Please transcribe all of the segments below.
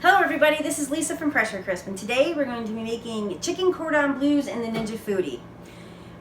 Hello everybody, this is Lisa from Pressure Crisp, and today we're going to be making chicken cordon bleus in the Ninja Foodi.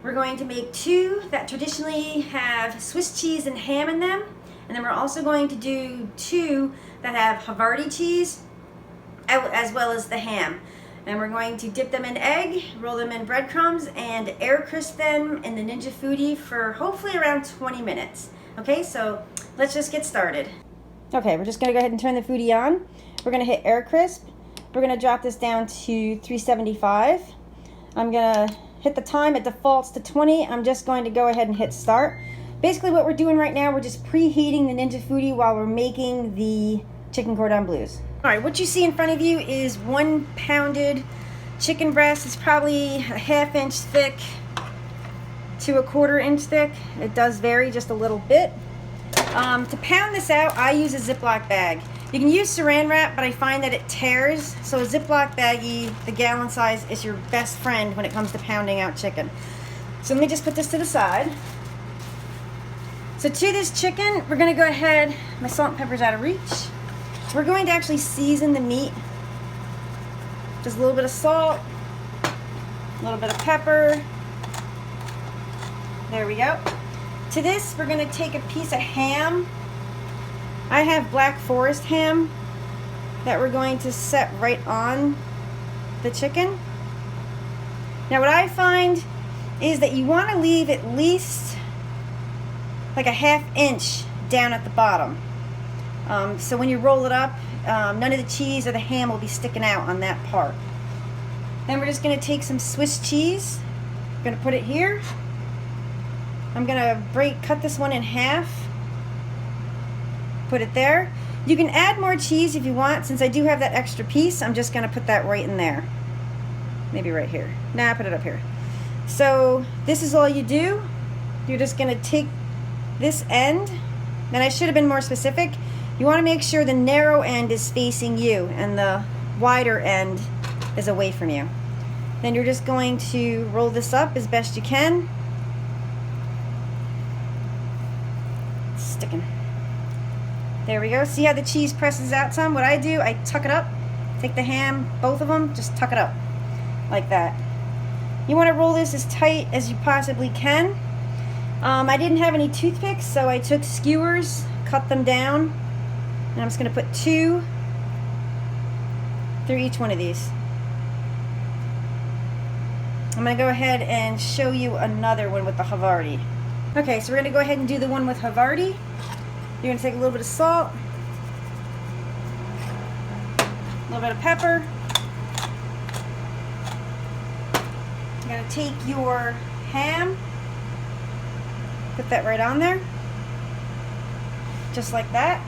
We're going to make two that traditionally have Swiss cheese and ham in them, and then we're also going to do two that have Havarti cheese as well as the ham. And we're going to dip them in egg, roll them in breadcrumbs, and air crisp them in the Ninja Foodi for hopefully around 20 minutes. Okay, so let's just get started. Okay, we're just going to go ahead and turn the Foodi on. We're going to hit air crisp. We're going to drop this down to 375. I'm going to hit the time. It defaults to 20. I'm just going to go ahead and hit start. Basically what we're doing right now, we're just preheating the Ninja Foodi while we're making the chicken cordon bleus. Alright, what you see in front of you is 1 pounded chicken breast. It's probably a ½ inch thick to a ¼ inch thick. It does vary just a little bit. To pound this out, I use a Ziploc bag. You can use saran wrap, but I find that it tears. So a Ziploc baggie, the gallon size, is your best friend when it comes to pounding out chicken. So let me just put this to the side. So to this chicken, we're going to go ahead, my salt and pepper's out of reach. We're going to actually season the meat. Just a little bit of salt, a little bit of pepper. There we go. To this, we're going to take a piece of ham. I have Black Forest ham that we're going to set right on the chicken. Now what I find is that you want to leave at least like a ½ inch down at the bottom. So when you roll it up, none of the cheese or the ham will be sticking out on that part. Then we're just going to take some Swiss cheese. I'm going to put it here. I'm going to cut this one in half. Put it there. You can add more cheese if you want. Since I do have that extra piece, I'm just going to put that right in there. Maybe right here. Nah, put it up here. So this is all you do. You're just going to take this end. And I should have been more specific. You want to make sure the narrow end is facing you and the wider end is away from you. Then you're just going to roll this up as best you can. Sticking. There we go. See how the cheese presses out some? What I do, I tuck it up, take the ham, both of them, just tuck it up like that. You want to roll this as tight as you possibly can. I didn't have any toothpicks, so I took skewers, cut them down, and I'm just going to put 2 through each one of these. I'm going to go ahead and show you another one with the Havarti. Okay, so we're going to go ahead and do the one with Havarti. You're going to take a little bit of salt, a little bit of pepper. You're going to take your ham, put that right on there, just like that.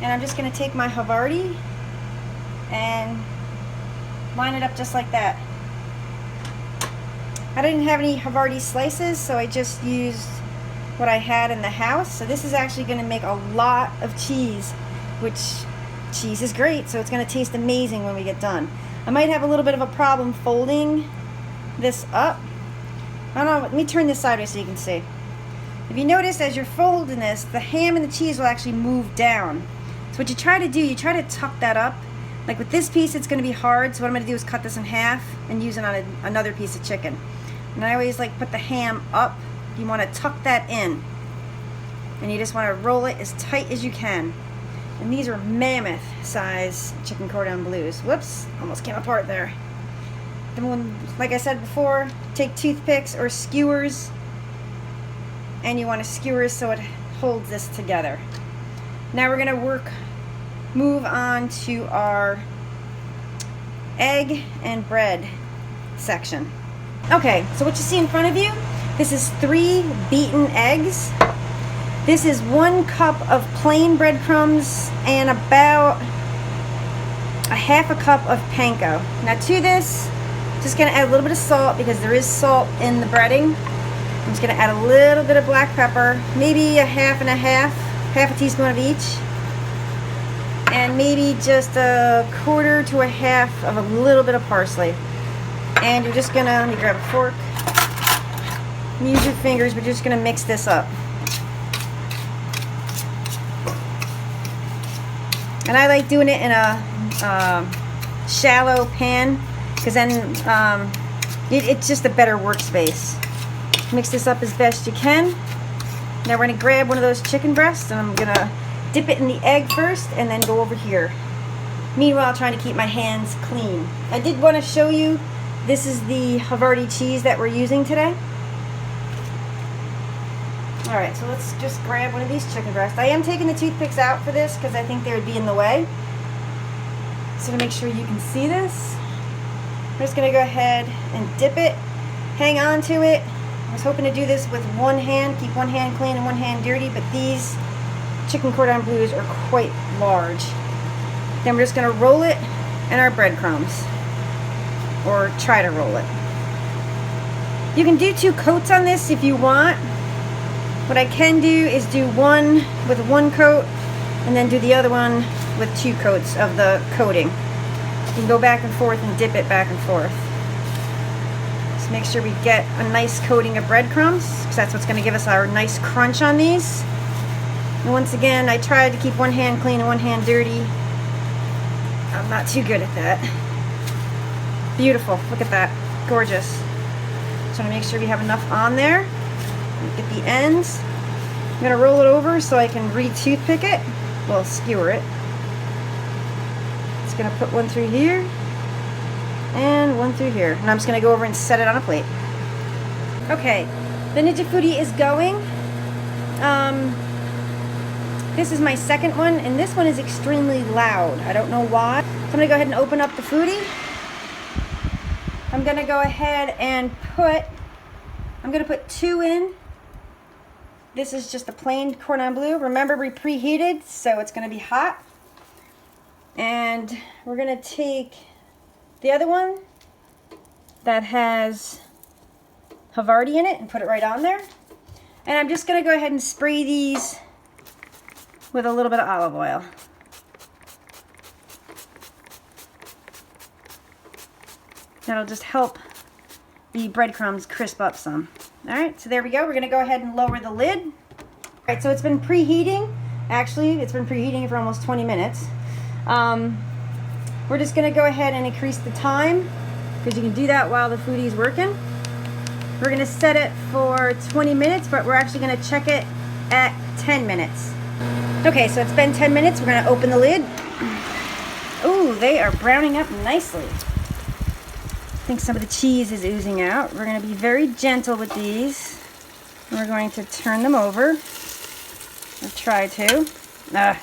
And I'm just going to take my Havarti and line it up just like that. I didn't have any Havarti slices, so I just used what I had in the house. So this is actually going to make a lot of cheese, which cheese is great, so it's going to taste amazing when we get done. I might have a little bit of a problem folding this up. I don't know, let me turn this sideways so you can see. If you notice, as you're folding this, the ham and the cheese will actually move down. So what you try to do, you try to tuck that up. Like with this piece, it's going to be hard, so what I'm going to do is cut this in half and use it on another piece of chicken. And I always like put the ham up. You want to tuck that in, and you just want to roll it as tight as you can. And these are mammoth size chicken cordon bleus. Whoops, almost came apart there. Then, like I said before, take toothpicks or skewers, and you want to skewer so it holds this together. Now we're going to move on to our egg and bread section. Okay, so what you see in front of you, this is 3 beaten eggs. This is 1 cup of plain breadcrumbs and about a ½ cup of panko. Now to this, just going to add a little bit of salt because there is salt in the breading. I'm just going to add a little bit of black pepper, maybe a half a teaspoon of each. And maybe just a ¼ to a ½ of a little bit of parsley. And you're just going to, let me grab a fork. Use your fingers, but you're just going to mix this up. And I like doing it in a shallow pan, because then it's just a better workspace. Mix this up as best you can. Now we're going to grab one of those chicken breasts, and I'm going to dip it in the egg first and then go over here. Meanwhile, trying to keep my hands clean. I did want to show you, this is the Havarti cheese that we're using today. Alright, so let's just grab one of these chicken breasts. I am taking the toothpicks out for this because I think they would be in the way. So to make sure you can see this, I'm just going to go ahead and dip it, hang on to it. I was hoping to do this with one hand, keep one hand clean and one hand dirty, but these chicken cordon bleus are quite large. Then we're just going to roll it in our breadcrumbs, or try to roll it. You can do 2 coats on this if you want. What I can do is do one with 1 coat and then do the other one with 2 coats of the coating. You can go back and forth and dip it back and forth. Just make sure we get a nice coating of breadcrumbs, because that's what's going to give us our nice crunch on these. And once again, I tried to keep one hand clean and one hand dirty. I'm not too good at that. Beautiful. Look at that. Gorgeous. Just want to make sure we have enough on there. Get the ends. I'm going to roll it over so I can re-toothpick it. Well, skewer it. Just going to put one through here and one through here. And I'm just going to go over and set it on a plate. Okay, the Ninja Foodi is going. This is my second one, and this one is extremely loud. I don't know why. So I'm going to go ahead and open up the Foodi. I'm going to go ahead and I'm going to put 2 in. This is just a plain Cordon Bleu. Remember, we preheated, so it's going to be hot. And we're going to take the other one that has Havarti in it and put it right on there. And I'm just going to go ahead and spray these with a little bit of olive oil. That'll just help the breadcrumbs crisp up some. Alright, so there we go. We're going to go ahead and lower the lid. Alright, so it's been preheating. Actually, it's been preheating for almost 20 minutes. We're just going to go ahead and increase the time, because you can do that while the Foodi is working. We're going to set it for 20 minutes, but we're actually going to check it at 10 minutes. Okay, so it's been 10 minutes. We're going to open the lid. Ooh, they are browning up nicely. I think some of the cheese is oozing out. We're going to be very gentle with these. We're going to turn them over, or try to. Let's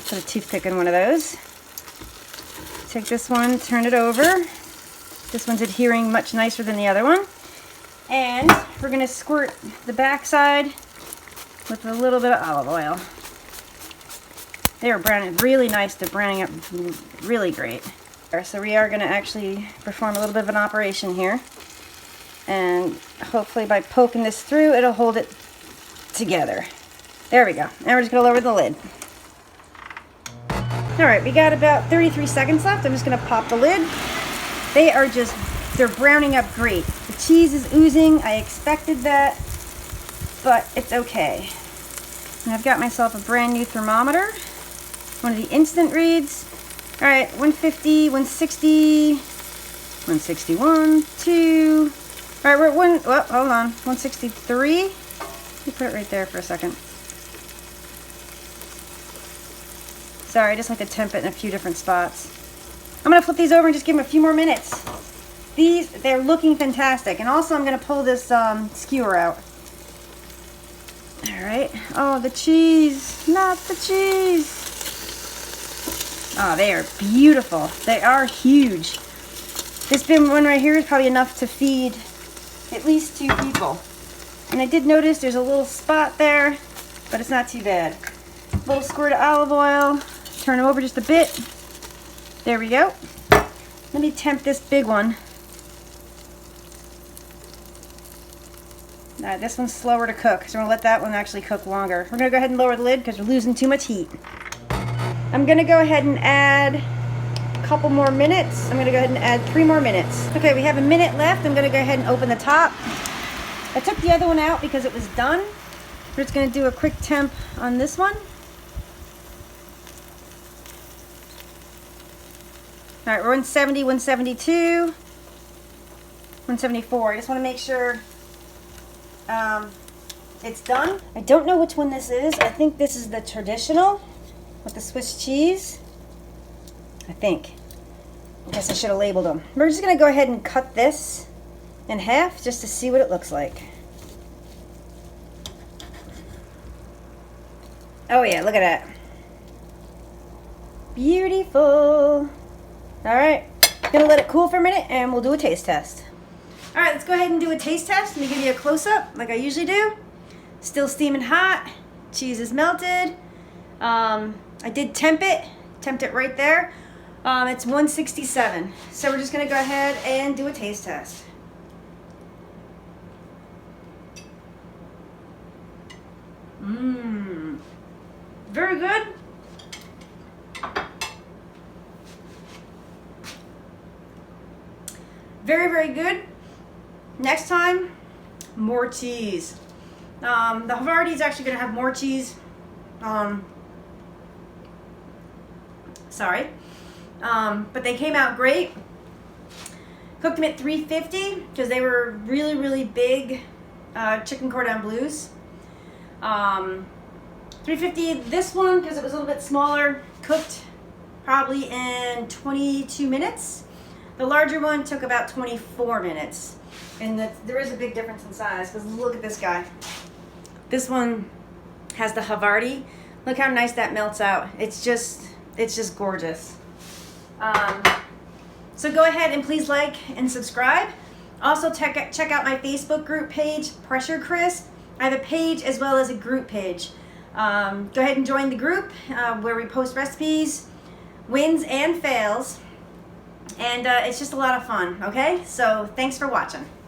put a toothpick in one of those. Take this one, turn it over. This one's adhering much nicer than the other one. And we're going to squirt the backside with a little bit of olive oil. They are browning really nice. They're browning up really great. So we are going to actually perform a little bit of an operation here. And hopefully by poking this through, it'll hold it together. There we go. Now we're just going to lower the lid. Alright, we got about 33 seconds left. I'm just going to pop the lid. They're browning up great. The cheese is oozing. I expected that, but it's okay. And I've got myself a brand new thermometer. One of the instant reads. Alright, 150, 160, 161, 2. Alright, we're at hold on, 163. Let me put it right there for a second. Sorry, I just like to temp it in a few different spots. I'm going to flip these over and just give them a few more minutes. They're looking fantastic. And also I'm going to pull this skewer out. Alright. Oh, the cheese. Not the cheese. Oh, they are beautiful. They are huge. This bin one right here is probably enough to feed at least 2 people. And I did notice there's a little spot there, but it's not too bad. A little squirt of olive oil. Turn them over just a bit. There we go. Let me temp this big one. This one's slower to cook, so we're going to let that one actually cook longer. We're going to go ahead and lower the lid because we're losing too much heat. I'm going to go ahead and add a couple more minutes. I'm going to go ahead and add 3 more minutes. Okay, we have a minute left. I'm going to go ahead and open the top. I took the other one out because it was done. We're just going to do a quick temp on this one. All right, we're 170, 172, 174. I just want to make sure it's done. I don't know which one this is. I think this is the traditional with the Swiss cheese. I think. I guess I should have labeled them. We're just going to go ahead and cut this in half just to see what it looks like. Oh yeah, look at that. Beautiful. All right, gonna let it cool for a minute and we'll do a taste test. All right, let's go ahead and do a taste test. Let me give you a close-up like I usually do. Still steaming hot. Cheese is melted. I did temp it right there. It's 167. So we're just gonna go ahead and do a taste test. Very good. Very, very good. Next time, more cheese. The Havarti is actually going to have more cheese. But they came out great. Cooked them at 350 because they were really, really big chicken cordon bleus. 350 this one because it was a little bit smaller, cooked probably in 22 minutes. The larger one took about 24 minutes. And there is a big difference in size because look at this guy. This one has the Havarti. Look how nice that melts out. It's just gorgeous. So go ahead and please like and subscribe. Also check out my Facebook group page, Pressure Crisp. I have a page as well as a group page. Go ahead and join the group where we post recipes, wins and fails. And it's just a lot of fun, okay? So thanks for watching.